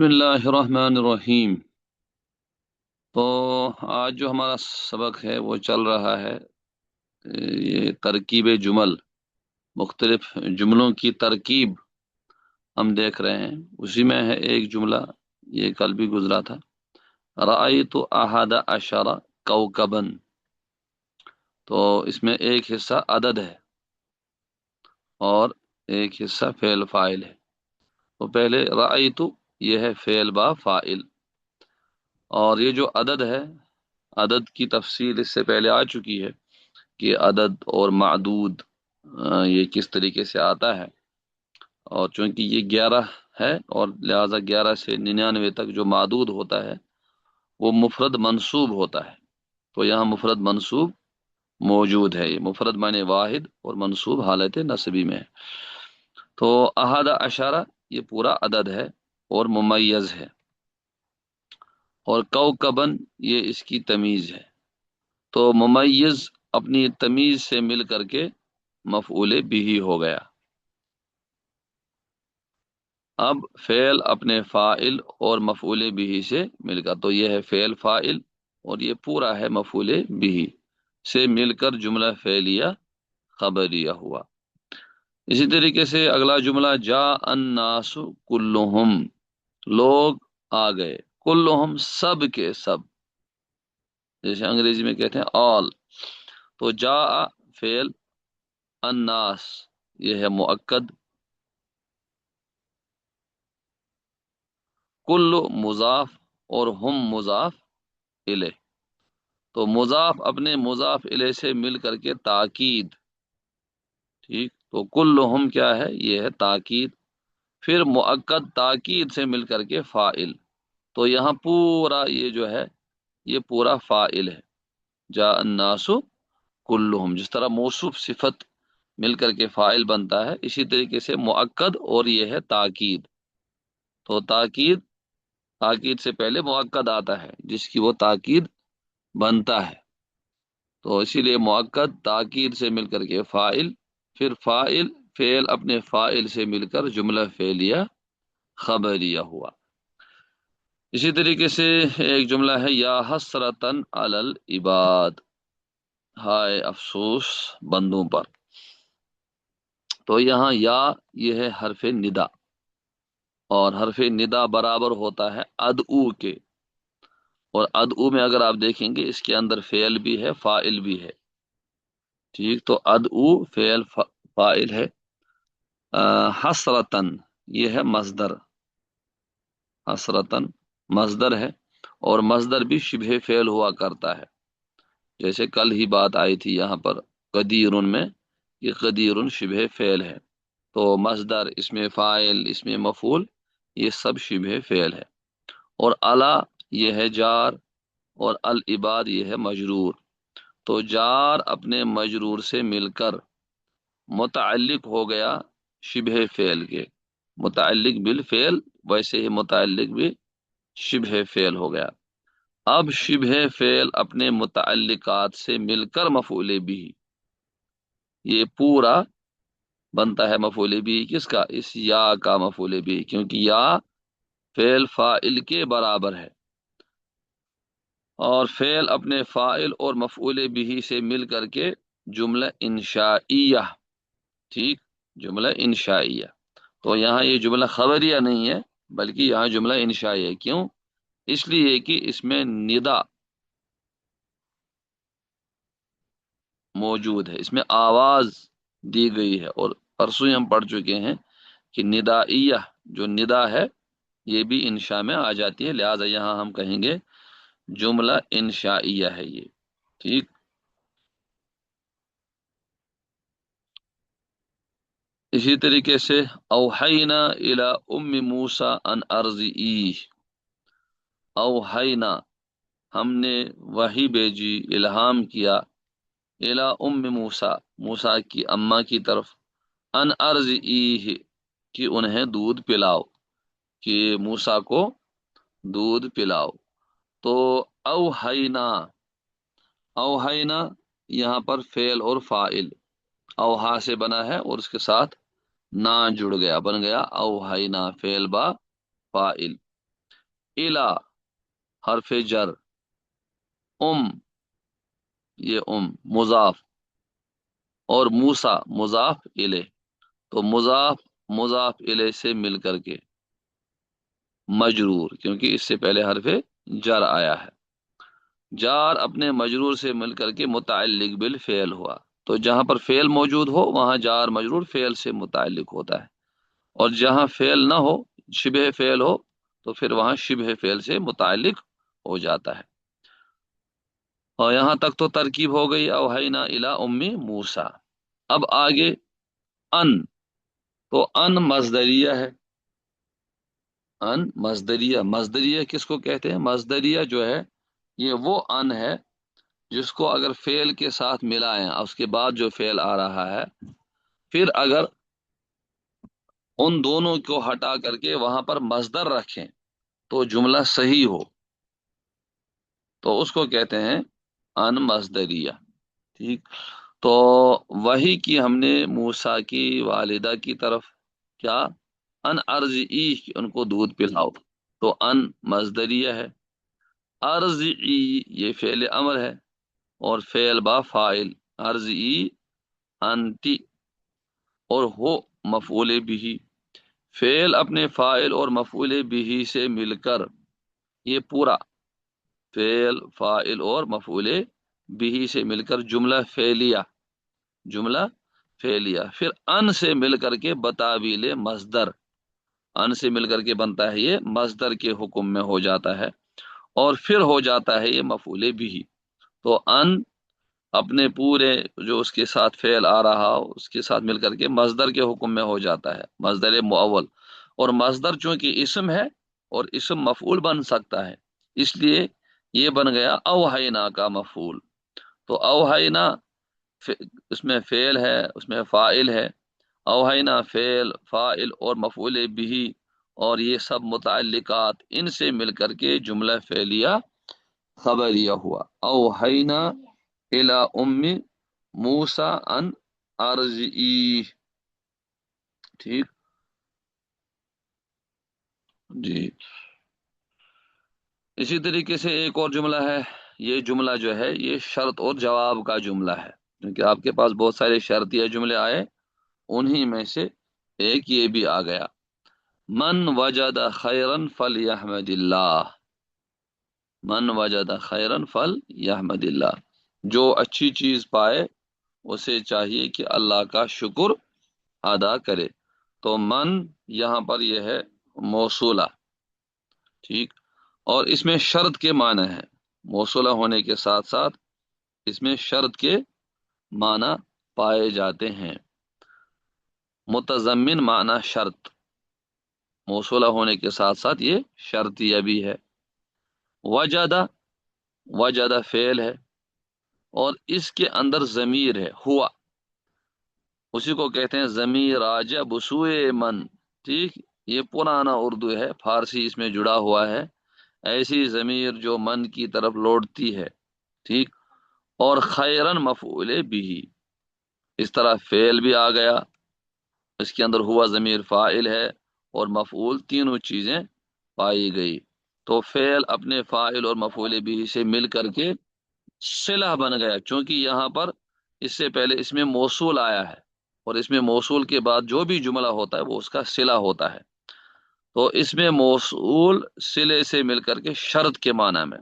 बिस्मिल्लाह रहमान रहीम। तो आज जो हमारा सबक है वो चल रहा है, ये तरकीब जुमल, मुख्तलिफ जुमलों की तरकीब हम देख रहे हैं। उसी में है एक जुमला, ये कल भी गुजरा था। रअयतु अहद अशरा कौकबन। तो इसमें एक हिस्सा अदद है और एक हिस्सा फेल फाइल है। तो पहले रअयतु, ये है फेल बा फाइल, और ये जो अदद है, अदद की तफसील इससे पहले आ चुकी है कि अदद और मादूद ये किस तरीके से आता है। और चूंकि ये 11 है और लिहाजा 11 से 99 तक जो मादूद होता है वो मुफरद मंसूब होता है। तो यहाँ मुफरद मंसूब मौजूद है। ये मुफरद माने वाहिद और मंसूब हालत नस्बी में है। तो अहद अशारा ये पूरा अदद है और मुमय्यज है, और कौकबन ये इसकी तमीज है। तो मुमय्यज अपनी तमीज से मिल करके मफऊले बिही हो गया। अब फेल अपने फाइल और मफऊले बिही से मिलकर, तो यह है फेल फाइल और ये पूरा है मफऊले बिही से मिलकर जुमला फेलिया खबरिया हुआ। इसी तरीके से अगला जुमला, जा अन्नासु कुल्लुहुम, लोग आ गए, कुल्लुहुम सब के सब, जैसे अंग्रेजी में कहते हैं ऑल। तो जा फेल, अन्नास ये है मुअक्कद, कुल्लु मुजाफ और हम मुजाफ इले। तो मुजाफ अपने मुजाफ इले से मिल करके ताकीद, ठीक। तो कुल्लुहुम क्या है, ये है ताकीद। फिर मुअक्कद ताकीद से मिल करके फाइल। तो यहाँ पूरा ये जो है ये पूरा फाइल है। जा अन्नासु कुल्लुहुम, जिस तरह मौसूफ सिफत मिल करके फाइल बनता है, इसी तरीके से मुअक्कद और ये है ताकीद। तो ताकीद, ताकीद से पहले मुअक्कद आता है जिसकी वो ताकीद बनता है। तो इसीलिए मुअक्कद ताकीद से मिलकर के फाइल, फिर फाइल फेल अपने फाइल से मिलकर जुमला फेलिया खबरिया हुआ। इसी तरीके से एक जुमला है, या हसरतन अलल इबाद, हाय अफसोस बंदों पर। तो यहाँ या ये है हरफ निदा, और हरफ निदा बराबर होता है अदऊ के। और अदऊ में अगर आप देखेंगे इसके अंदर फेल भी है फाइल भी है, ठीक। तो अदऊ फेल फाइल है। हसरतन ये है मजदर, हसरतन मजदर है, और मजदर भी शिबह फेल हुआ करता है। जैसे कल ही बात आई थी यहाँ पर कदीरुन में, ये कदीरुन शिबह फेल है। तो मजदर, इसमें फाइल, इसमें मफूल, ये सब शिबह फेल है। और अला ये है जार, और अल इबाद ये है मजरूर। तो जार अपने मजरूर से मिलकर मुतअल्लिक हो गया शिबह फेल के, मुतअल्लिक बिल फेल, वैसे ही मुतअल्लिक भी शिबह फेल हो गया। अब शिबह फेल अपने मुतअल्लिकात से मिलकर मफूले भी, ये पूरा बनता है मफूले भी किसका, इस या का मफूले भी, क्योंकि या फेल फाइल के बराबर है। और फेल अपने फाइल और मफूले बिही से मिल करके जुमला इंशाइया, ठीक, जुमला इंशाइया। तो यहाँ ये जुमला खबरिया नहीं है, बल्कि यहाँ जुमला इंशाई है। क्यों? इसलिए कि इसमें निदा मौजूद है, इसमें आवाज दी गई है। और परसों ही हम पढ़ चुके हैं कि निदाइया जो निदा है ये भी इंशा में आ जाती है, लिहाजा यहाँ हम कहेंगे जुमला इंशाइया है ये, ठीक। इसी तरीके से औहैना इला उम्मी मूसा अन अर्जी, औहैना हमने वही भेजी, इल्हाम किया, इला उम्मी मूसा मूसा की अम्मा की तरफ, अन अर्जी कि उन्हें दूध पिलाओ, कि मूसा को दूध पिलाओ। तो औहैना, औहैना यहाँ पर फेल और फाइल औहा से बना है और उसके साथ ना जुड़ गया, बन गया औहैना फेल बा फाइल। इला हरफ जर, ये मुजाफ, और मूसा मुजाफ इले। तो मुजाफ मुजाफ इले से मिल करके मजरूर, क्योंकि इससे पहले हरफ जर आया है। जार अपने मजरूर से मिल करके मुतअल्लिक बिल फेल हुआ। तो जहां पर फेल मौजूद हो वहां जार मजरूर फेल से मुतअल्लिक होता है, और जहां फेल ना हो, शिबह फेल हो, तो फिर वहां शिबह फेल से मुतअल्लिक हो जाता है। और यहां तक तो तरकीब हो गई, अवहैना इला उम्मी मूसा। अब आगे अन। तो अन मजदरिया है। अन मजदरिया, मजदरिया किसको कहते हैं? मजदरिया जो है ये वो अन है जिसको अगर फेल के साथ मिलाएं, उसके बाद जो फेल आ रहा है, फिर अगर उन दोनों को हटा करके वहां पर मजदर रखें तो जुमला सही हो, तो उसको कहते हैं अन मजदरिया। ठीक। तो वही की हमने मूसा की वालिदा की तरफ क्या, अन अर्ज ई, उनको दूध पिलाओ। तो अन मजदरिया है। अर्ज ई ये फेल अमर है, और फेल बा फाइल, अर्ज ई अंति, और हो मफूले बिही। फेल अपने फाइल और मफूले बिही से मिलकर, ये पूरा फेल फाइल और मफूले बिही से मिलकर जुमला फेलिया, जुमला फेलिया। फिर अन से मिलकर के बतावीले मजदर, अन से मिलकर के बनता है ये मजदर के हुक्म में हो जाता है, और फिर हो जाता है ये मफूले बिही। तो अन अपने पूरे जो उसके साथ फेल आ रहा हो उसके साथ मिलकर के मजदर के हुक्म में हो जाता है, मजदर मुअव्वल। और मजदर चूंकि इसम है और इसम मफूल बन सकता है, इसलिए ये बन गया अवहाइना का मफूल। तो अवहाइना उसमें फेल है, उसमें फाइल है। अवहाइना फेल फाइल और मफूल बिही, और ये सब मुतअल्लिकात इनसे मिलकर के जुमला फेलिया खबरिया हुआ। अवहाइना इला उम्मी मूसा अन अर्जी। ठीक। जी। इसी तरीके से एक और जुमला है। ये जुमला जो है ये शर्त और जवाब का जुमला है, क्योंकि आपके पास बहुत सारे शर्तिया जुमले आए, उन्हीं में से एक ये भी आ गया। मन वजद खैरन फल यहमदिल्लाह, मन वजद खैरन फल यहमदिल्लाह। जो अच्छी चीज पाए उसे चाहिए कि अल्लाह का शुक्र अदा करे। तो मन यहाँ पर यह है मौसूला। ठीक। और इसमें शर्त के माने हैं, मौसूला होने के साथ साथ इसमें शर्त के माना पाए जाते हैं। मुतजम्मिन माना शर्त, मौसूला होने के साथ साथ ये शर्तिया भी है। वजदा, वजदा फेल है, और इसके अंदर जमीर है हुआ, उसी को कहते हैं जमीर राजा बसुए मन। ठीक। ये पुराना उर्दू है, फारसी इसमें जुड़ा हुआ है। ऐसी जमीर जो मन की तरफ लौटती है। ठीक। और खैरन मफूले बिही, इस तरह फेल भी आ गया, इसके अंदर हुआ जमीर फाइल है, और मफूल, तीनों चीजें पाई गई। तो फेल अपने फाइल और मफूले बिही से मिल करके सिला बन गया, क्योंकि यहाँ पर इससे पहले इसमें मौसूल आया है, और इसमें मौसूल के बाद जो भी जुमला होता है वो उसका सिला होता है। तो इसमें मौसूल सिले से मिलकर के शर्त के माना में,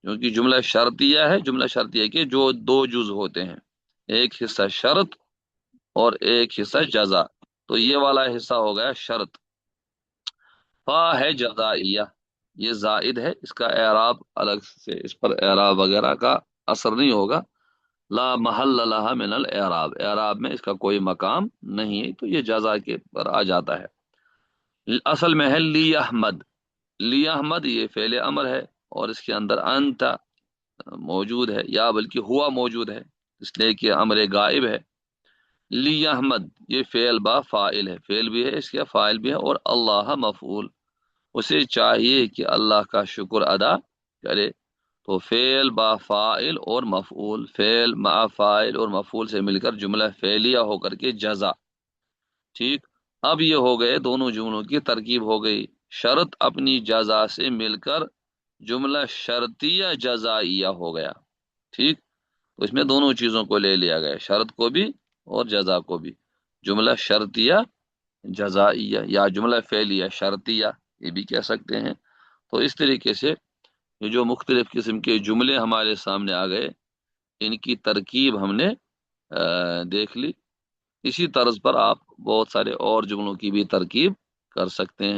क्योंकि जुमला शर्तिया है, जुमला शर्तिया के जो दो जुज होते हैं, एक हिस्सा शर्त और एक हिस्सा जजा। तो ये वाला हिस्सा हो गया शर्त। फा है जजाइया, ये जायद है, इसका एराब अलग से, इस पर एराब वगैरह का असर नहीं होगा। ला महल लहा मिनल एराब, एराब में इसका कोई मकाम नहीं है, तो ये जजा के पर आ जाता है। असल में है ली अहमद, ली अहमद ये फेले अमर है, और इसके अंदर अंत मौजूद है, या बल्कि हुआ मौजूद है, इसलिए कि अमर गायब है। ली अहमद ये फेल बा फाइल है, फेल भी है इसका, फाइल भी है, और अल्लाह मफूल, उसे चाहिए कि अल्लाह का शुक्र अदा करे। तो फेल बा फाइल और मफूल, फेल मा फाइल और मफूल से मिलकर जुमला फेलिया होकर के जजा। ठीक। अब ये हो गए दोनों जुमलों की तरकीब हो गई। شرط اپنی جزا سے مل کر جملہ شرطیہ جزائیہ ہو گیا. ٹھیک، تو اس میں دونوں چیزوں کو لے لیا گیا، شرط کو بھی اور جزا کو بھی. جملہ شرطیہ جزائیہ یا جملہ فعلیہ شرطیہ یہ بھی کہہ سکتے ہیں. تو اس طریقے سے یہ جو مختلف قسم کے جملے ہمارے سامنے آ گئے، ان کی ترکیب ہم نے دیکھ لی. اسی طرز پر آپ بہت سارے اور جملوں کی بھی ترکیب کر سکتے ہیں.